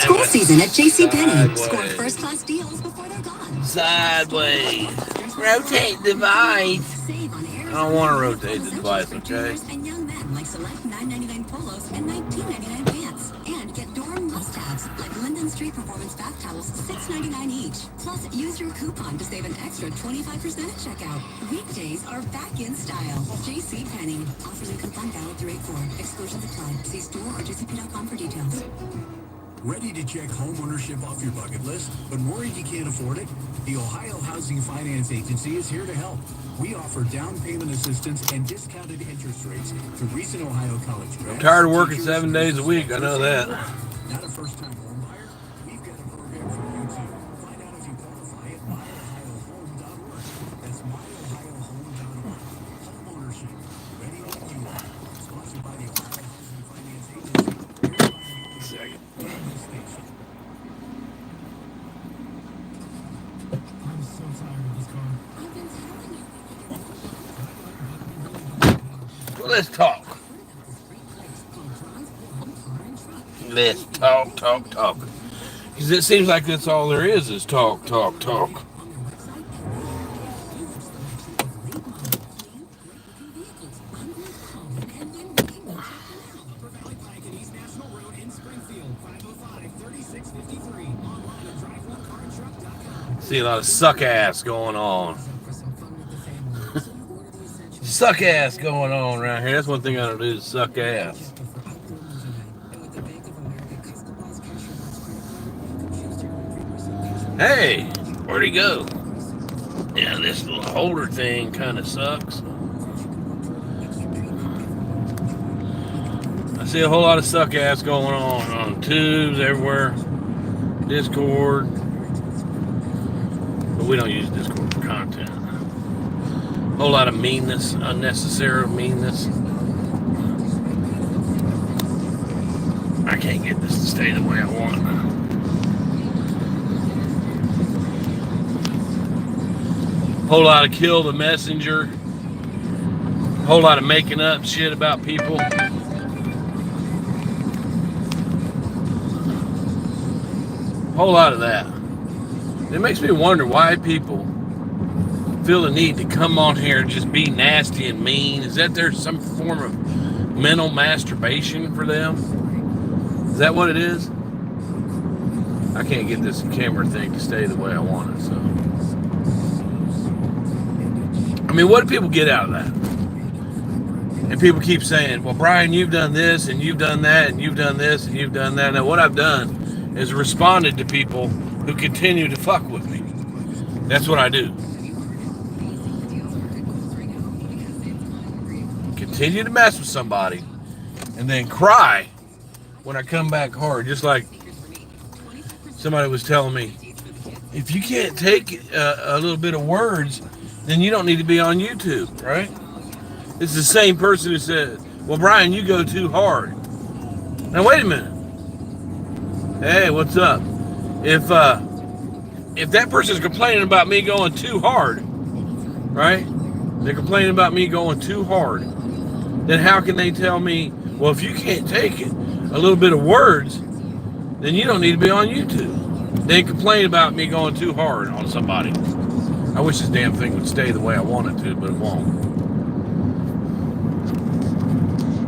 School season at JCPenney. Score Sideways. first-class deals before they're gone. Sideways. Rotate device. Save on I Air don't want to Jordan rotate uniform the essentials device, for okay? juniors and young men, like select $9.99 polos and $19.99 pants. And get dorm must-haves like Linden Street Performance bath towels, $6.99 each. Plus, use your coupon to save an extra 25% at checkout. Weekdays are back in style. JCPenney. Offers and coupon valid through 8/4. Exclusions apply. See store or jcp.com for details. Ready to check home ownership off your bucket list, but worried you can't afford it? The Ohio Housing Finance Agency is here to help. We offer down payment assistance and discounted interest rates to recent Ohio college grads. I'm tired of working 7 days a week. I know that. Not a first-time home buyer? We've got a program for you too. Find out if you qualify at myohiohome.org. That's myohiohome.org. Home ownership. Ready when you are. Sponsored by the Ohio Housing Finance Agency. Second. I'm so tired of this car. Well, let's talk. Let's talk. Because it seems like that's all there is talk. See a lot of suck ass going on. Suck ass going on around here. That's one thing I don't do is suck ass. Hey, where'd he go? Yeah, this little holder thing kind of sucks. I see a whole lot of suck ass going on tubes everywhere. Discord. But we don't use Discord for content. A whole lot of meanness, unnecessary meanness. I can't get this to stay the way I want. Whole lot of kill the messenger. Whole lot of making up shit about people. Whole lot of that. It makes me wonder why people feel the need to come on here and just be nasty and mean. Is that there's some form of mental masturbation for them? Is that what it is? I can't get this camera thing to stay the way I want it, so. I mean, what do people get out of that? And people keep saying, well, Bryan, you've done this, and you've done that, and you've done this, and you've done that. Now, what I've done is responded to people who continue to fuck with me. That's what I do. Continue to mess with somebody, and then cry when I come back hard. Just like somebody was telling me, if you can't take a little bit of words, then you don't need to be on YouTube, right? It's the same person who said, well, Bryan, you go too hard. Now, wait a minute. Hey, what's up? If that person's complaining about me going too hard, right? They're complaining about me going too hard. Then how can they tell me, well, if you can't take it, a little bit of words, then you don't need to be on YouTube. They complain about me going too hard on somebody. I wish this damn thing would stay the way I want it to, but it won't.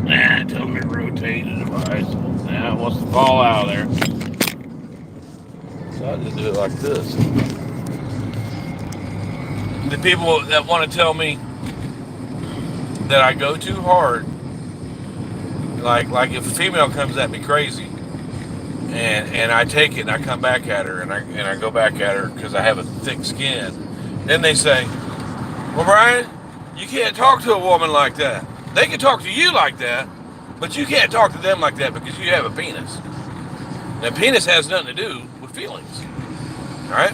Nah, it told me to rotate the device. Now it wants to fall out of there. So I just do it like this. The people that want to tell me that I go too hard, like if a female comes at me crazy, and I take it and I come back at her and I go back at her because I have a thick skin, then they say, well, Bryan, you can't talk to a woman like that. They can talk to you like that, but you can't talk to them like that because you have a penis. Now, penis has nothing to do with feelings, all right?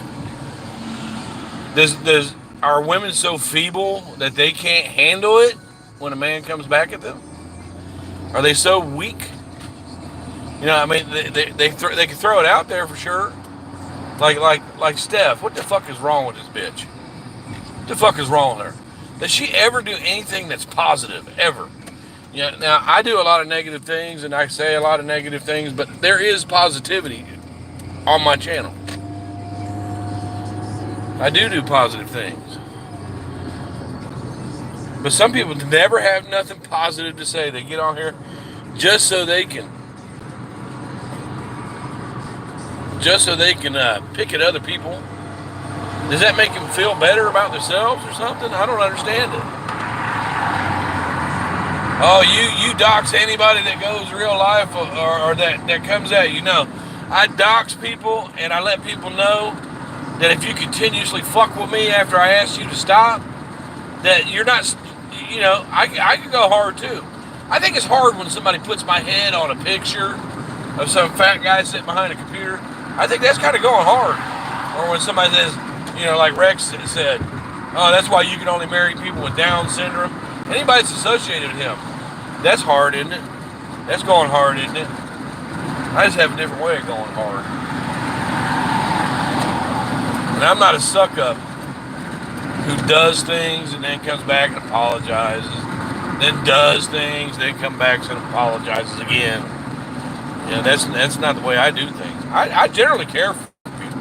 Are women so feeble that they can't handle it when a man comes back at them? Are they so weak? You know, I mean, they can throw it out there for sure. Like Steph, what the fuck is wrong with this bitch? What the fuck is wrong with her? Does she ever do anything that's positive, ever? Yeah, now, I do a lot of negative things, and I say a lot of negative things, but there is positivity on my channel. I do positive things. But some people never have nothing positive to say. They get on here just so they can pick at other people. Does that make them feel better about themselves or something? I don't understand it. Oh, you dox anybody that goes real life or that comes at you. No, I dox people and I let people know that if you continuously fuck with me after I ask you to stop, that you're not, I can go hard too. I think it's hard when somebody puts my head on a picture of some fat guy sitting behind a computer. I think that's kind of going hard. Or when somebody says, like Rex said, oh, that's why you can only marry people with Down syndrome. Anybody that's associated with him, that's hard, isn't it? That's going hard, isn't it? I just have a different way of going hard. And I'm not a suck up who does things and then comes back and apologizes, then does things, then comes back and apologizes again. That's not the way I do things. I generally care for people.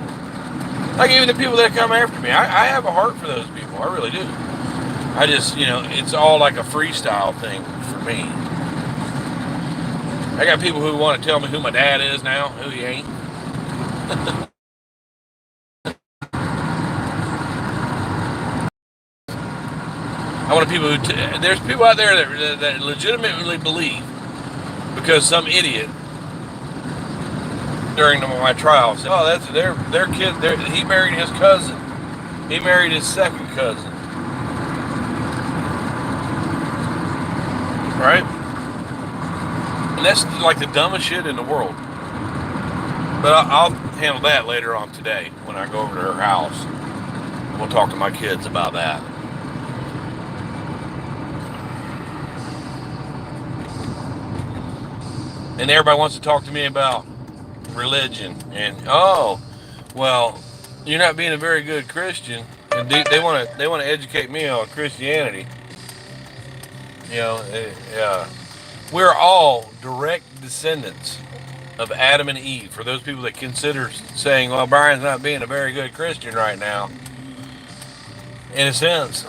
Like even the people that come after me, I have a heart for those people. I really do. I just, it's all like a freestyle thing for me. I got people who want to tell me who my dad is now, who he ain't. I want people there's people out there that legitimately believe because some idiot during my trial said, oh, that's their kid. He married his cousin. He married his second cousin. Right? And that's like the dumbest shit in the world. But I'll handle that later on today when I go over to her house. And we'll talk to my kids about that. And everybody wants to talk to me about religion. And, oh, well, you're not being a very good Christian. And they want to educate me on Christianity. We're all direct descendants of Adam and Eve. For those people that consider saying, well, Bryan's not being a very good Christian right now. In a sense,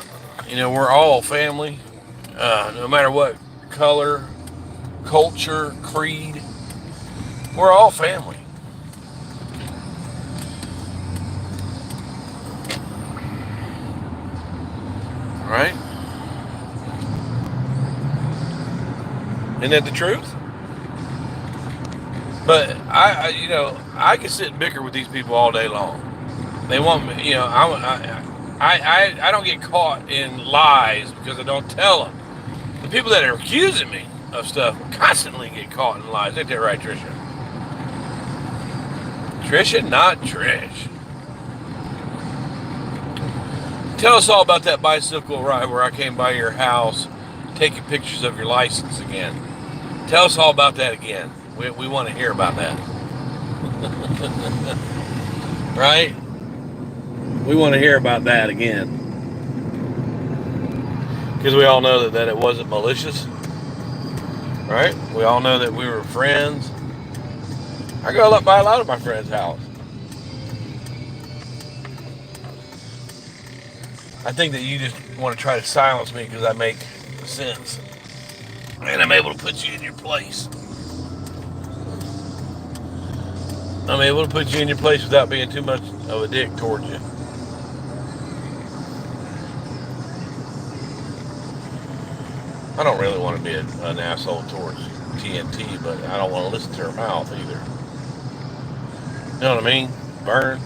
we're all family. No matter what color, culture, creed, we're all family. Right? Isn't that the truth? But I can sit and bicker with these people all day long. They want me, I don't get caught in lies because I don't tell them. The people that are accusing me of stuff constantly get caught in lies. Ain't that right, Trisha? Trisha, not Trish. Tell us all about that bicycle ride where I came by your house taking pictures of your license again. Tell us all about that again. We want to hear about that. Right? We want to hear about that again. Because we all know that it wasn't malicious. Right? We all know that we were friends. I go up by a lot of my friends' house. I think that you just want to try to silence me because I make sense. And I'm able to put you in your place. I'm able to put you in your place without being too much of a dick towards you. I don't really want to be an asshole towards TNT, but I don't want to listen to her mouth either. You know what I mean? Burn.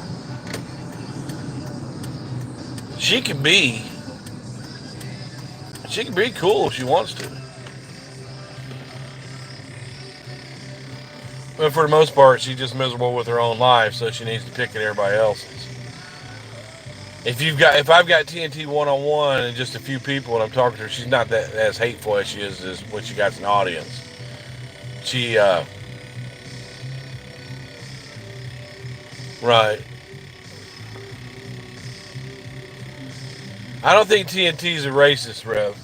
She can be cool if she wants to. But for the most part, she's just miserable with her own life, so she needs to pick at everybody else's. If I've got TNT one-on-one and just a few people and I'm talking to her, she's not that as hateful as she is when she got an audience. She, right. I don't think TNT's a racist, Rev.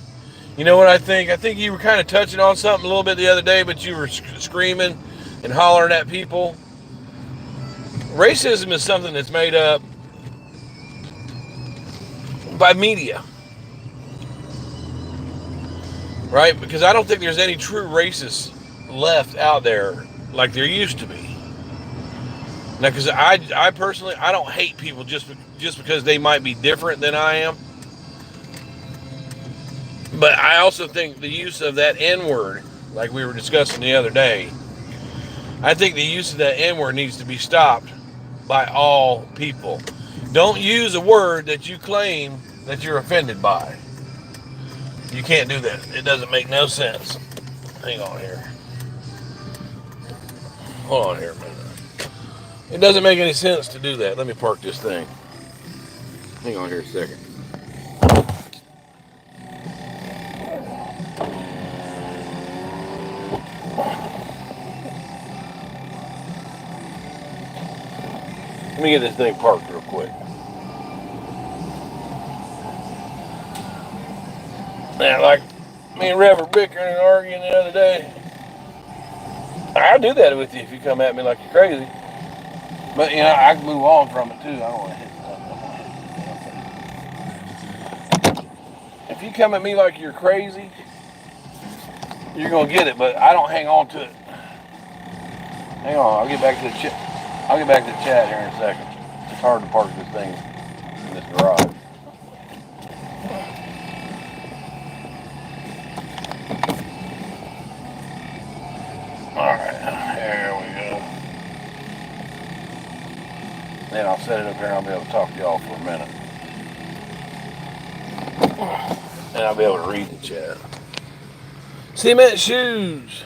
You know what I think? I think you were kind of touching on something a little bit the other day, but you were screaming and hollering at people. Racism is something that's made up by media, right? Because I don't think there's any true racists left out there like there used to be. Now, because I personally, I don't hate people just because they might be different than I am. But I also think the use of that N-word, like we were discussing the other day, I think the use of that N-word needs to be stopped by all people. Don't use a word that you claim that you're offended by. You can't do that. It doesn't make no sense. Hang on here. Hold on here a minute. It doesn't make any sense to do that. Let me park this thing. Hang on here a second. Let me get this thing parked real quick. Man, like me and Rev were bickering and arguing the other day. I'll do that with you if you come at me like you're crazy. But, you know, I can move on from it, too. I don't want to hit something. If you come at me like you're crazy, you're going to get it, but I don't hang on to it. Hang on, I'll get back to the chat. I'll get back to the chat here in a second. It's hard to park this thing in this garage. Alright, there we go. Then I'll set it up here and I'll be able to talk to y'all for a minute. And I'll be able to read the chat. Cement shoes.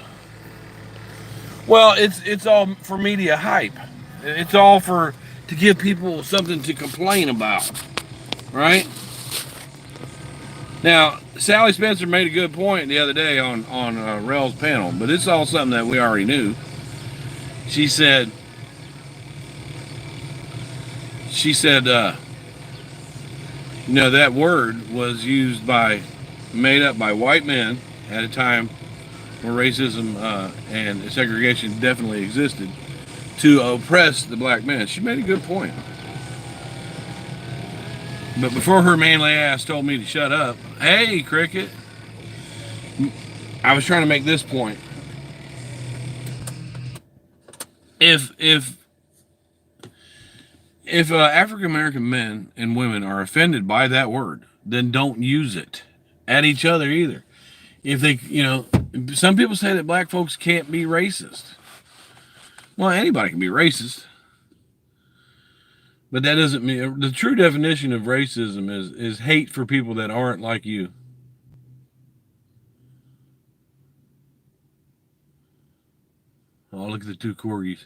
Well, it's all for media hype. It's all to give people something to complain about, right? Now, Sally Spencer made a good point the other day on Rel's panel, but it's all something that we already knew. She said, you know, that word was made up by white men at a time where racism and segregation definitely existed to oppress the black man. She made a good point. But before her manly ass told me to shut up, hey, Cricket, I was trying to make this point. If African American men and women are offended by that word, then don't use it at each other either. If they, you know, some people say that black folks can't be racist. Well, anybody can be racist. But that doesn't mean, the true definition of racism is hate for people that aren't like you. Oh, look at the two corgis.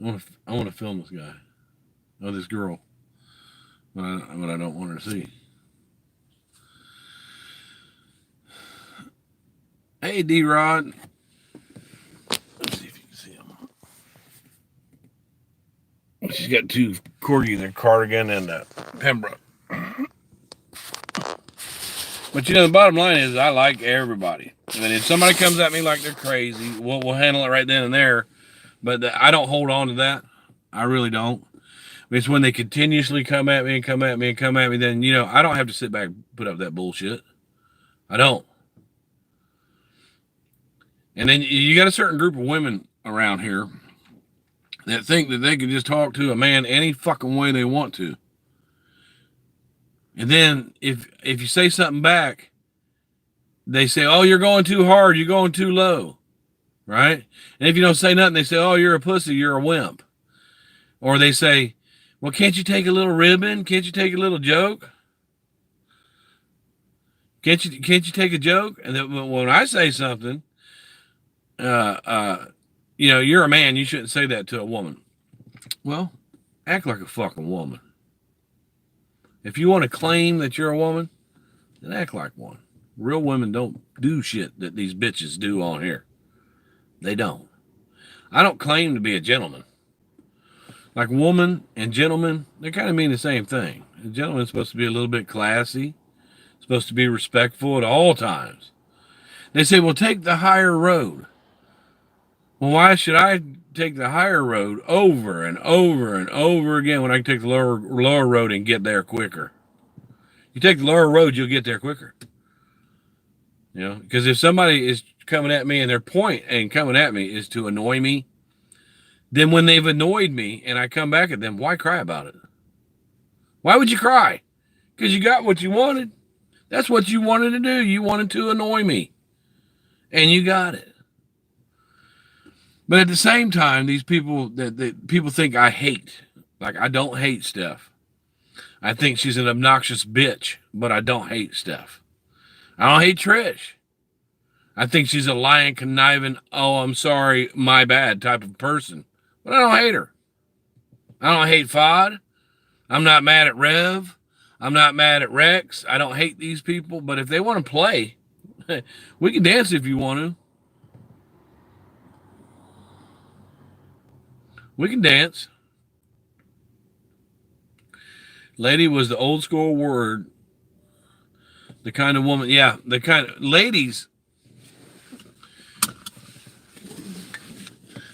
I want to film this guy. Oh, this girl. But I don't want her to see. Hey, D-Rod. Let's see if you can see him. She's got two corgis there, Cardigan and Pembroke. But you know, the bottom line is I like everybody. And if somebody comes at me like they're crazy, we'll handle it right then and there. But I don't hold on to that. I really don't. It's when they continuously come at me, then, you know, I don't have to sit back and put up that bullshit. I don't. And then you got a certain group of women around here that think that they can just talk to a man any fucking way they want to. And then if you say something back, they say, oh, you're going too hard, you're going too low. Right? And if you don't say nothing, they say, oh, you're a pussy, you're a wimp. Or they say, well, can't you take a little ribbon? Can't you take a little joke? Can't you take a joke? And then when I say something, you know, you're a man, you shouldn't say that to a woman. Well, act like a fucking woman. If you want to claim that you're a woman, then act like one. Real women don't do shit that these bitches do on here. They don't. I don't claim to be a gentleman. Like woman and gentleman, they kind of mean the same thing. A gentleman's supposed to be a little bit classy, supposed to be respectful at all times. They say, well, take the higher road. Well, why should I take the higher road over and over and over again when I can take the lower road and get there quicker? You take the lower road, you'll get there quicker. You know, because if somebody is coming at me and their point and coming at me is to annoy me, then when they've annoyed me and I come back at them, why cry about it? Why would you cry? Because you got what you wanted. That's what you wanted to do. You wanted to annoy me. And you got it. But at the same time, these people that people think I hate. Like, I don't hate Steph. I think she's an obnoxious bitch, but I don't hate Steph. I don't hate Trish. I think she's a lying, conniving, oh, I'm sorry, my bad type of person. But I don't hate her. I don't hate Fod. I'm not mad at Rev. I'm not mad at Rex. I don't hate these people. But if they want to play, we can dance if you want to. We can dance. Lady was the old school word. The kind of woman, yeah, the kind of ladies.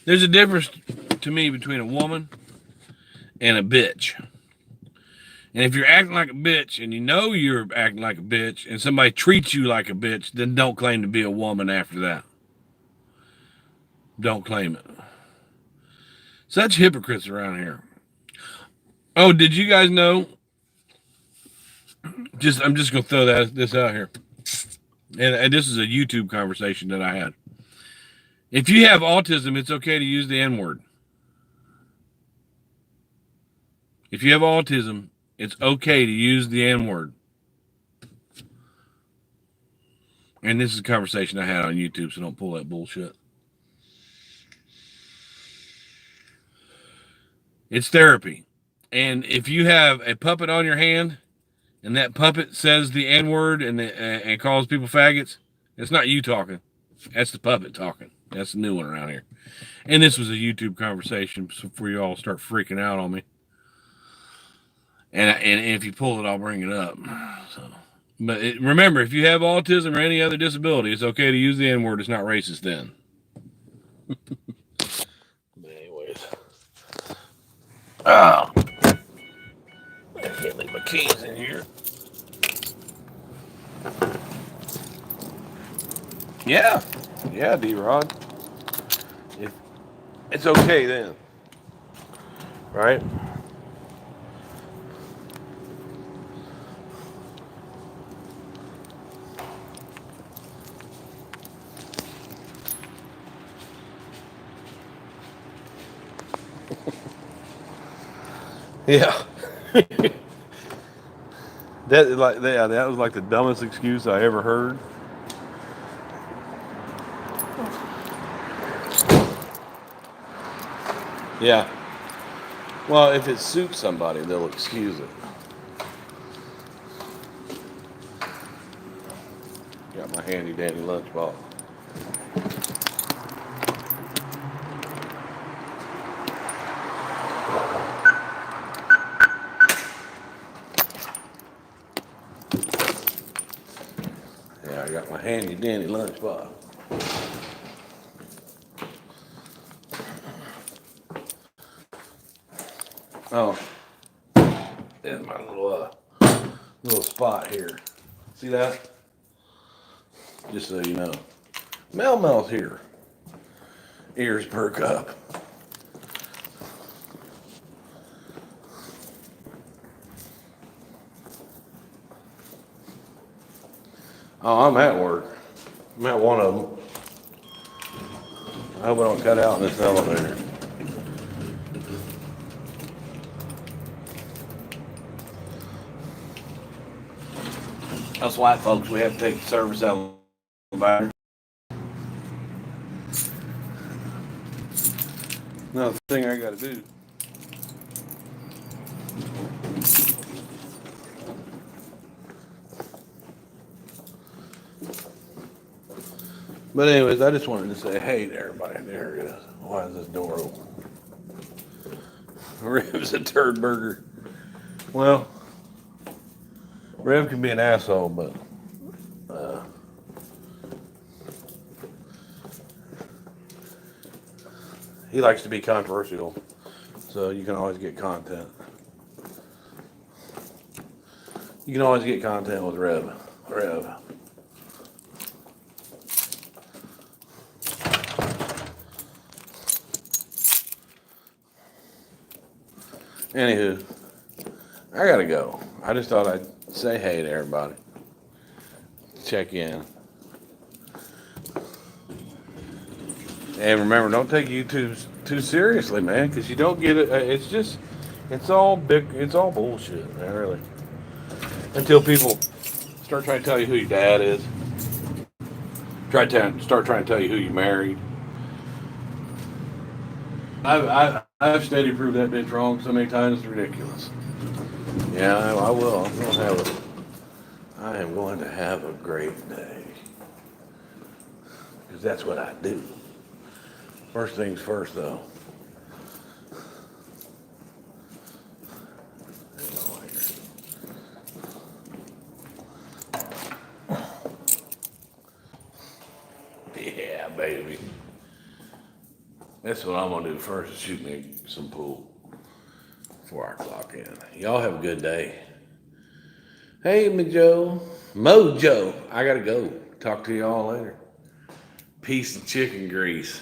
There's a difference to me between a woman and a bitch. And if you're acting like a bitch and you know you're acting like a bitch and somebody treats you like a bitch, then don't claim to be a woman after that. Don't claim it. Such hypocrites around here. Oh, did you guys know? I'm just gonna throw this out here. And this is a YouTube conversation that I had. If you have autism, it's okay to use the N-word. If you have autism, it's okay to use the N-word. And this is a conversation I had on YouTube, so don't pull that bullshit. It's therapy. And if you have a puppet on your hand and that puppet says the N-word and calls people faggots, it's not you talking. That's the puppet talking. That's the new one around here. And this was a YouTube conversation before you all start freaking out on me. And if you pull it, I'll bring it up. So, but remember, if you have autism or any other disability, it's okay to use the N-word. It's not racist then. But anyways. Oh. I can't leave my keys in here. Yeah. Yeah, D-Rod. It's okay then. Right? Yeah. that was like the dumbest excuse I ever heard. Yeah. Well, if it suits somebody, they'll excuse it. Got my handy dandy lunchbox. Yeah, I got my handy dandy lunchbox. Oh, there's my little spot here. See that? Just so you know. Mel's here. Ears perk up. Oh, I'm at work. I'm at one of them. I hope I don't cut out in this elevator. Us white folks, we have to take the service elevator. Another thing I gotta do. But anyways, I just wanted to say hey to everybody. There it is. Why is this door open? Rev's a turd burger. Well, Rev can be an asshole, but he likes to be controversial, so you can always get content. You can always get content with Rev. Anywho, I gotta go. I just thought I'd say hey to everybody. Check in. And remember, don't take YouTube too seriously, man, because you don't get it. It's all bullshit, man, really. Until people start trying to tell you who your dad is, start trying to tell you who you married. I've steady proved that bitch wrong so many times it's ridiculous. Yeah, I will. I am going to have a great day because that's what I do. First things first, though. Yeah, baby. That's what I'm gonna do first, is shoot me some pool before I clock in. Y'all have a good day. Hey, Mojo, I gotta go. Talk to y'all later. Peace and chicken grease.